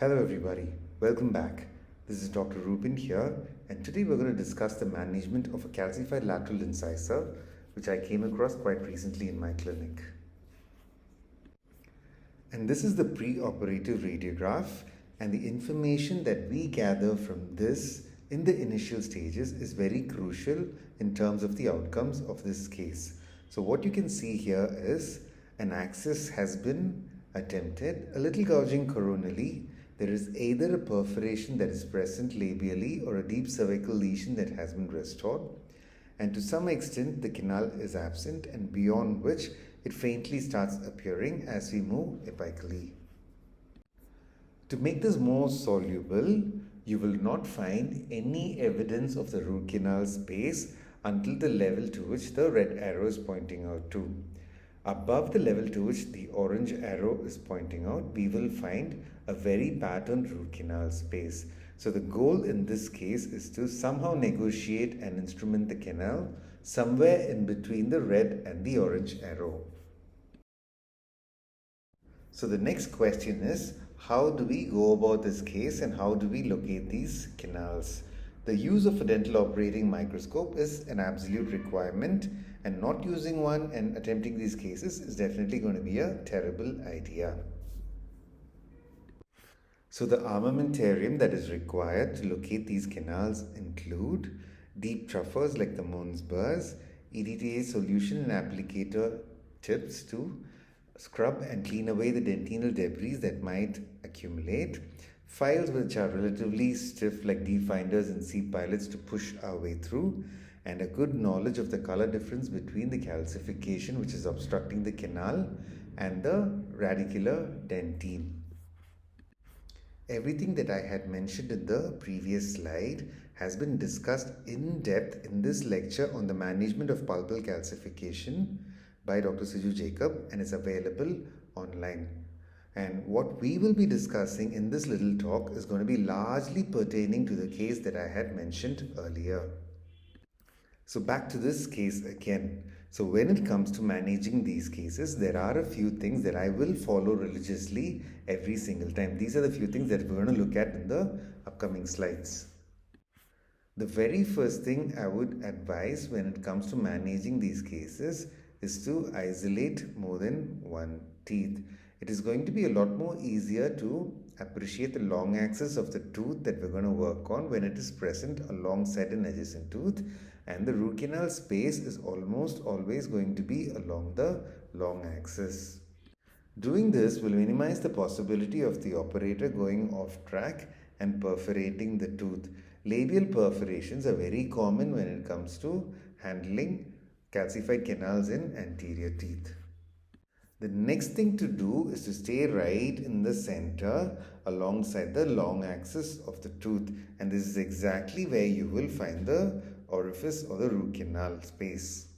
Hello everybody, welcome back. This is Dr. Reuben here, and today we're going to discuss the management of a calcified lateral incisor, which I came across quite recently in my clinic. And this is the pre-operative radiograph, and the information that we gather from this in the initial stages is very crucial in terms of the outcomes of this case. So what you can see here is an access has been attempted, a little gouging coronally. There is either a perforation that is present labially or a deep cervical lesion that has been restored. And to some extent, the canal is absent, and beyond which it faintly starts appearing as we move apically. To make this more soluble, you will not find any evidence of the root canal space until the level to which the red arrow is pointing out to. Above the level to which the orange arrow is pointing out, we will find a very patterned root canal space. So the goal in this case is to somehow negotiate and instrument the canal somewhere in between the red and the orange arrow. So the next question is, how do we go about this case and how do we locate these canals? The use of a dental operating microscope is an absolute requirement, and not using one and attempting these cases is definitely going to be a terrible idea. So the armamentarium that is required to locate these canals include deep troughers like the Mons burrs, EDTA solution and applicator tips to scrub and clean away the dentinal debris that might accumulate, files which are relatively stiff like definders and C-pilots to push our way through, and a good knowledge of the color difference between the calcification which is obstructing the canal and the radicular dentine. Everything that I had mentioned in the previous slide has been discussed in depth in this lecture on the management of pulpal calcification by Dr. Siju Jacob, and is available online. And what we will be discussing in this little talk is going to be largely pertaining to the case that I had mentioned earlier. So back to this case again. So when it comes to managing these cases, there are a few things that I will follow religiously every single time. These are the few things that we're going to look at in the upcoming slides. The very first thing I would advise when it comes to managing these cases is to isolate more than one teeth. It is going to be a lot more easier to appreciate the long axis of the tooth that we're going to work on when it is present alongside an adjacent tooth, and the root canal space is almost always going to be along the long axis. Doing this will minimize the possibility of the operator going off track and perforating the tooth. Labial perforations are very common when it comes to handling calcified canals in anterior teeth. The next thing to do is to stay right in the center alongside the long axis of the tooth, and this is exactly where you will find the orifice or the root canal space.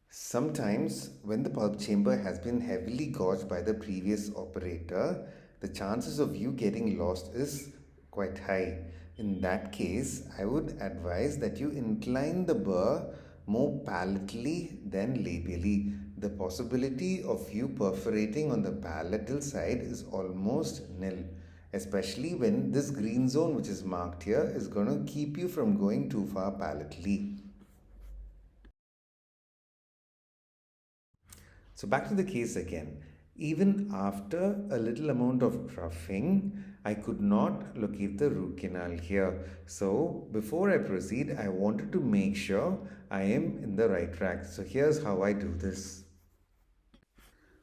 Sometimes when the pulp chamber has been heavily gouged by the previous operator, the chances of you getting lost is quite high. In that case, I would advise that you incline the burr more palatally than labially. The possibility of you perforating on the palatal side is almost nil, especially when this green zone which is marked here is going to keep you from going too far palatally. So back to the case again. Even after a little amount of troughing, I could not locate the root canal here. So before I proceed, I wanted to make sure I am in the right track. So here's how I do this.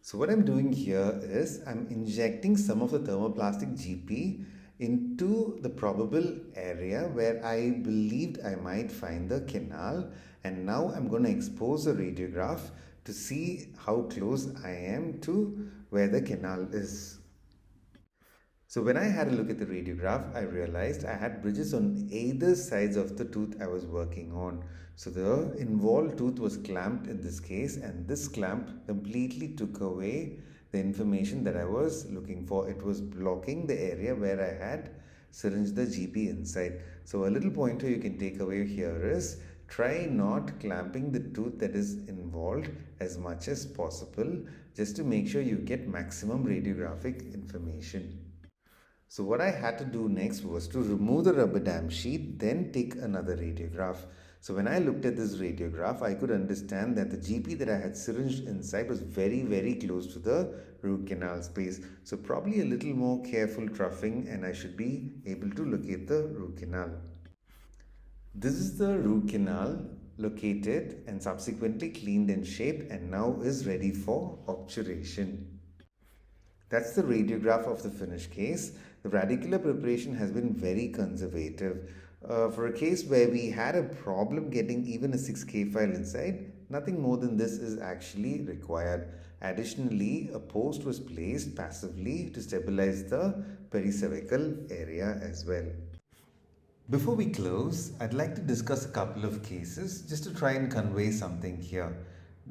So what I'm doing here is I'm injecting some of the thermoplastic GP into the probable area where I believed I might find the canal, and now I'm going to expose a radiograph to see how close I am to where the canal is. So when I had a look at the radiograph, I realized I had bridges on either sides of the tooth I was working on. So the involved tooth was clamped in this case, and this clamp completely took away the information that I was looking for. It was blocking the area where I had syringed the GP inside. So a little pointer you can take away here is try not clamping the tooth that is involved as much as possible, just to make sure you get maximum radiographic information. So what I had to do next was to remove the rubber dam sheet, then take another radiograph. So when I looked at this radiograph, I could understand that the GP that I had syringed inside was very, very close to the root canal space. So probably a little more careful troughing and I should be able to locate the root canal. This is the root canal located and subsequently cleaned and shaped and now is ready for obturation. That's the radiograph of the finished case. The radicular preparation has been very conservative. For a case where we had a problem getting even a 6K file inside, nothing more than this is actually required. Additionally, a post was placed passively to stabilize the pericervical area as well. Before we close, I'd like to discuss a couple of cases just to try and convey something here.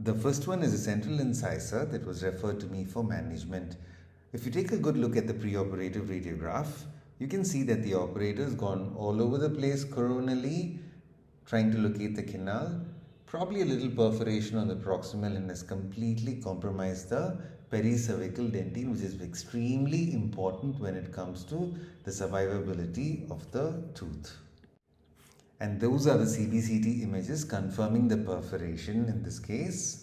The first one is a central incisor that was referred to me for management. If you take a good look at the preoperative radiograph, you can see that the operator has gone all over the place coronally, trying to locate the canal, probably a little perforation on the proximal, and has completely compromised the pericervical dentine, which is extremely important when it comes to the survivability of the tooth. And those are the CBCT images confirming the perforation in this case.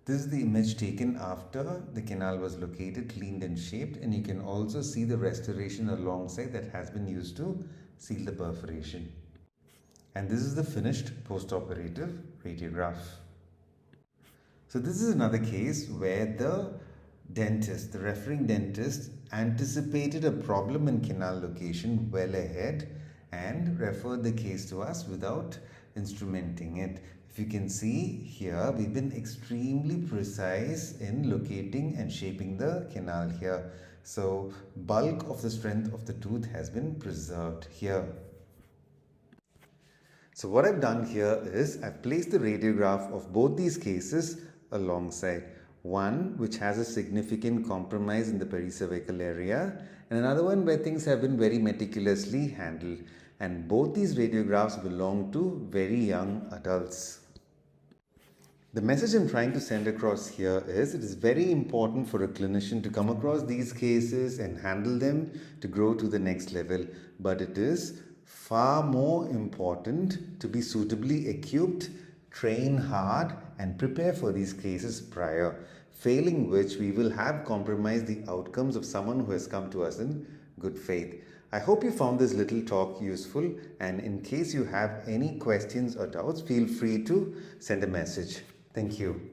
This is the image taken after the canal was located, cleaned and shaped, and you can also see the restoration alongside that has been used to seal the perforation. And this is the finished post-operative radiograph. So this is another case where the dentist, the referring dentist, anticipated a problem in canal location well ahead and referred the case to us without instrumenting it. If you can see here, we've been extremely precise in locating and shaping the canal here. So bulk of the strength of the tooth has been preserved here. So what I've done here is I've placed the radiograph of both these cases alongside. One which has a significant compromise in the pericervical area and another one where things have been very meticulously handled. And both these radiographs belong to very young adults. The message I'm trying to send across here is it is very important for a clinician to come across these cases and handle them to grow to the next level. But it is far more important to be suitably equipped, train hard and prepare for these cases prior, failing which we will have compromised the outcomes of someone who has come to us in good faith. I hope you found this little talk useful, and in case you have any questions or doubts, feel free to send a message. Thank you.